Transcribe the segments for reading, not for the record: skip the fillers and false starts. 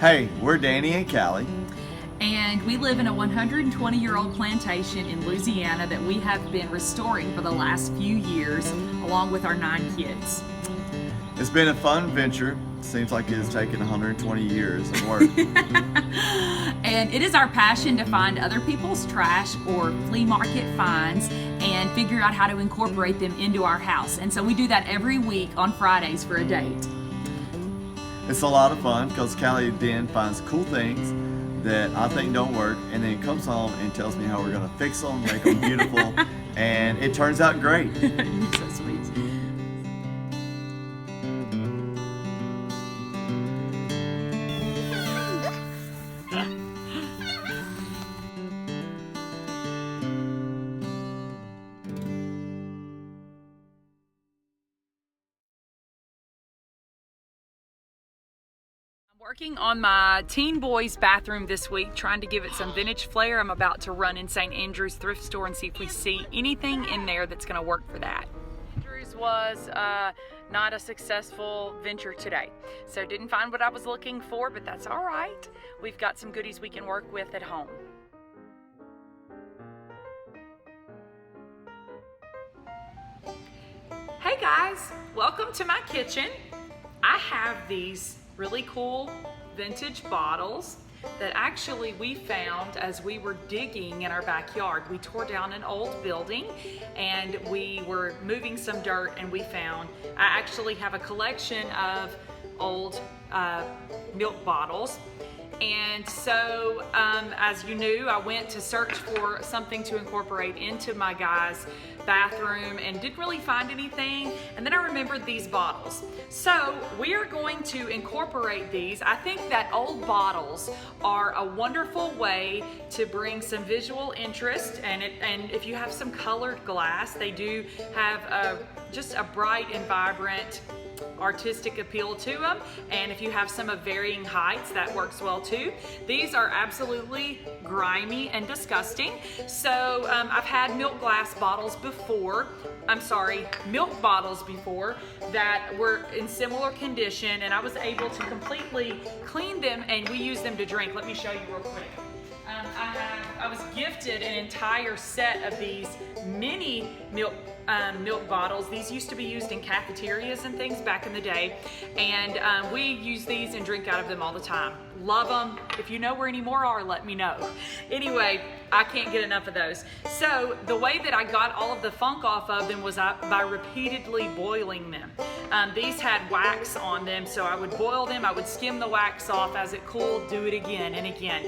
Hey, we're Danny and Callie. And we live in a 120-year-old plantation in Louisiana that we have been restoring for the last few years, along with our 9 kids. It's been a fun venture. Seems like it's taken 120 years of work. And it is our passion to find other people's trash or flea market finds and figure out how to incorporate them into our house. And so we do that every week on Fridays for a date. It's a lot of fun because Callie then finds cool things that I think don't work and then comes home and tells me how we're going to fix them, make them beautiful, and it turns out great. You're so sweet. Working on my teen boys bathroom this week, trying to give it some vintage flair. I'm about to run in St. Andrews thrift store and see if we see anything in there that's going to work for that. Andrews was not a successful venture today, so didn't find what I was looking for, but that's all right. We've got some goodies we can work with at home. Hey guys, welcome to my kitchen. I have these really cool vintage bottles that actually we found as we were digging in our backyard. We tore down an old building and we were moving some dirt, and we found, I actually have a collection of old milk bottles. And so, as you knew, I went to search for something to incorporate into my guy's bathroom and didn't really find anything. And then I remembered these bottles. So we are going to incorporate these. I think that old bottles are a wonderful way to bring some visual interest. And if you have some colored glass, they do have just a bright and vibrant artistic appeal to them, and if you have some of varying heights, that works well too. These are absolutely grimy and disgusting. So I've had milk bottles before that were in similar condition, and I was able to completely clean them, and we use them to drink. Let me show you real quick. I was gifted an entire set of these mini milk bottles. These used to be used in cafeterias and things back in the day, and we use these and drink out of them all the time. Love them. If you know where any more are, let me know. Anyway, I can't get enough of those. So the way that I got all of the funk off of them was by repeatedly boiling them. These had wax on them, so I would boil them, I would skim the wax off. As it cooled, do it again and again.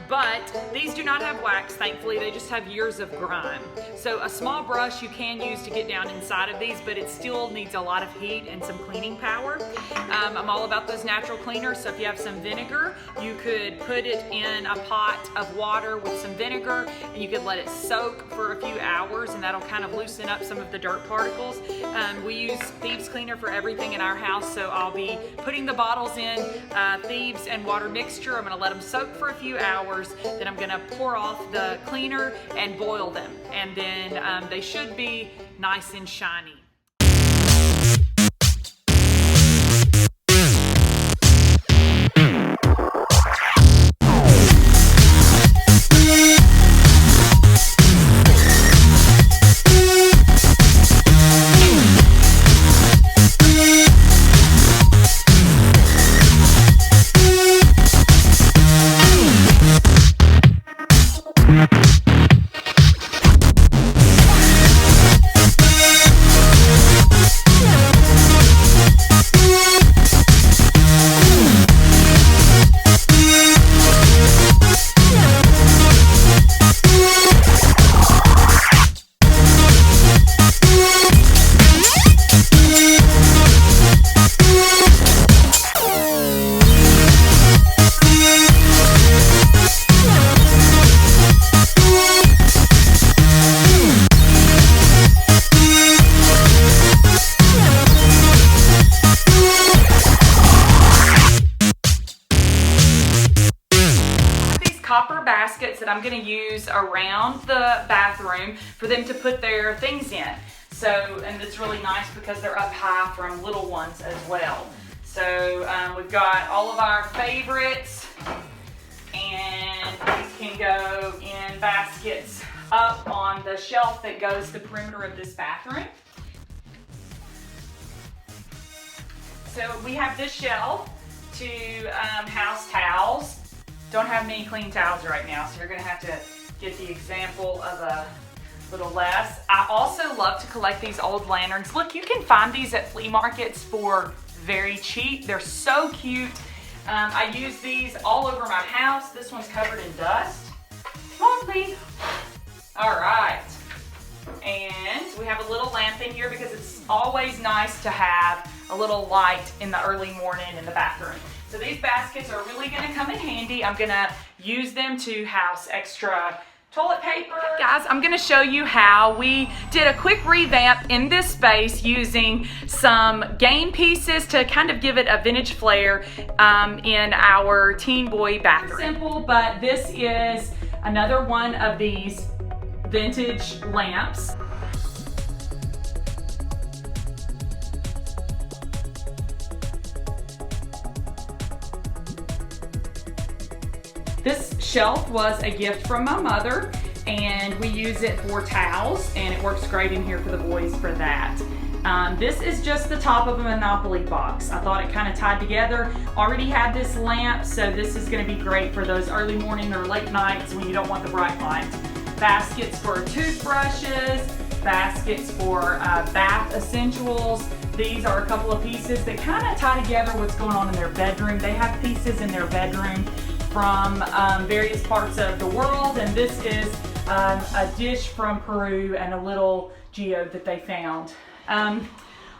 But these do not have wax, thankfully. They just have years of grime. So a small brush you can use to get down inside of these, but it still needs a lot of heat and some cleaning power. I'm all about those natural cleaners, so if you have some vinegar, you could put it in a pot of water with some vinegar, and you could let it soak for a few hours, and that'll kind of loosen up some of the dirt particles. We use Thieves Cleaner for everything in our house, so I'll be putting the bottles in Thieves and water mixture. I'm going to let them soak for a few hours, then I'm going to pour off the cleaner and boil them, and then they should be nice and shiny. copper baskets that I'm going to use around the bathroom for them to put their things in. So, and it's really nice because they're up high from little ones as well. So we've got all of our favorites, and these can go in baskets up on the shelf that goes the perimeter of this bathroom. So we have this shelf to house towels. Don't have many clean towels right now, so you're gonna have to get the example of a little less. I also love to collect these old lanterns. Look, you can find these at flea markets for very cheap. They're so cute. I use these all over my house. This one's covered in dust. Come on, please. All right. And we have a little lamp in here because it's always nice to have a little light in the early morning in the bathroom. So these baskets are really gonna come in handy. I'm gonna use them to house extra toilet paper. Guys, I'm gonna show you how we did a quick revamp in this space using some game pieces to kind of give it a vintage flair in our teen boy bathroom. Simple, but this is another one of these vintage lamps. This shelf was a gift from my mother, and we use it for towels, and it works great in here for the boys for that. This is just the top of a Monopoly box. I thought it kind of tied together. Already had this lamp, so this is going to be great for those early morning or late nights when you don't want the bright light. Baskets for toothbrushes, baskets for bath essentials. These are a couple of pieces that kind of tie together what's going on in their bedroom. They have pieces in their bedroom from various parts of the world, and this is a dish from Peru and a little geode that they found.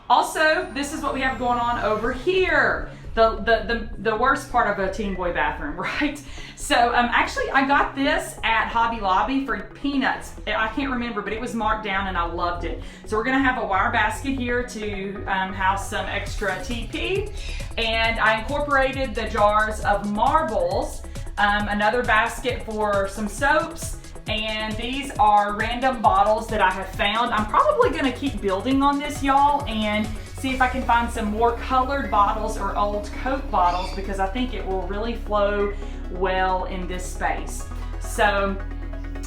Also, this is what we have going on over here. The worst part of a teen boy bathroom, right? So actually I got this at Hobby Lobby for peanuts. I can't remember, but it was marked down and I loved it. So we're gonna have a wire basket here to house some extra TP. And I incorporated the jars of marbles, another basket for some soaps, and these are random bottles that I have found. I'm probably gonna keep building on this, y'all, and see if I can find some more colored bottles or old Coke bottles, because I think it will really flow well in this space. So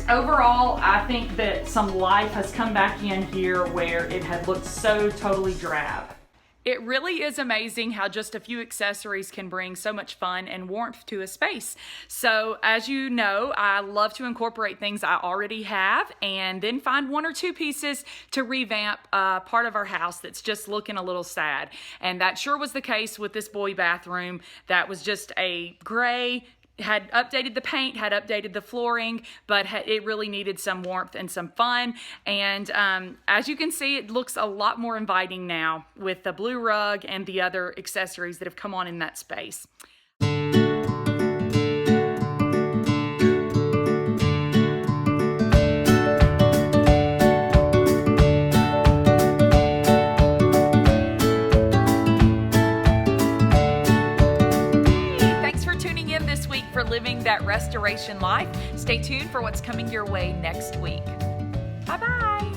overall, I think that some life has come back in here where it had looked so totally drab. It really is amazing how just a few accessories can bring so much fun and warmth to a space. So as you know, I love to incorporate things I already have and then find one or two pieces to revamp part of our house that's just looking a little sad. And that sure was the case with this boy bathroom. That was just a gray, had updated the paint, had updated the flooring, but it really needed some warmth and some fun. And as you can see, it looks a lot more inviting now with the blue rug and the other accessories that have come on in that space. For living that restoration life. Stay tuned for what's coming your way next week. Bye-bye.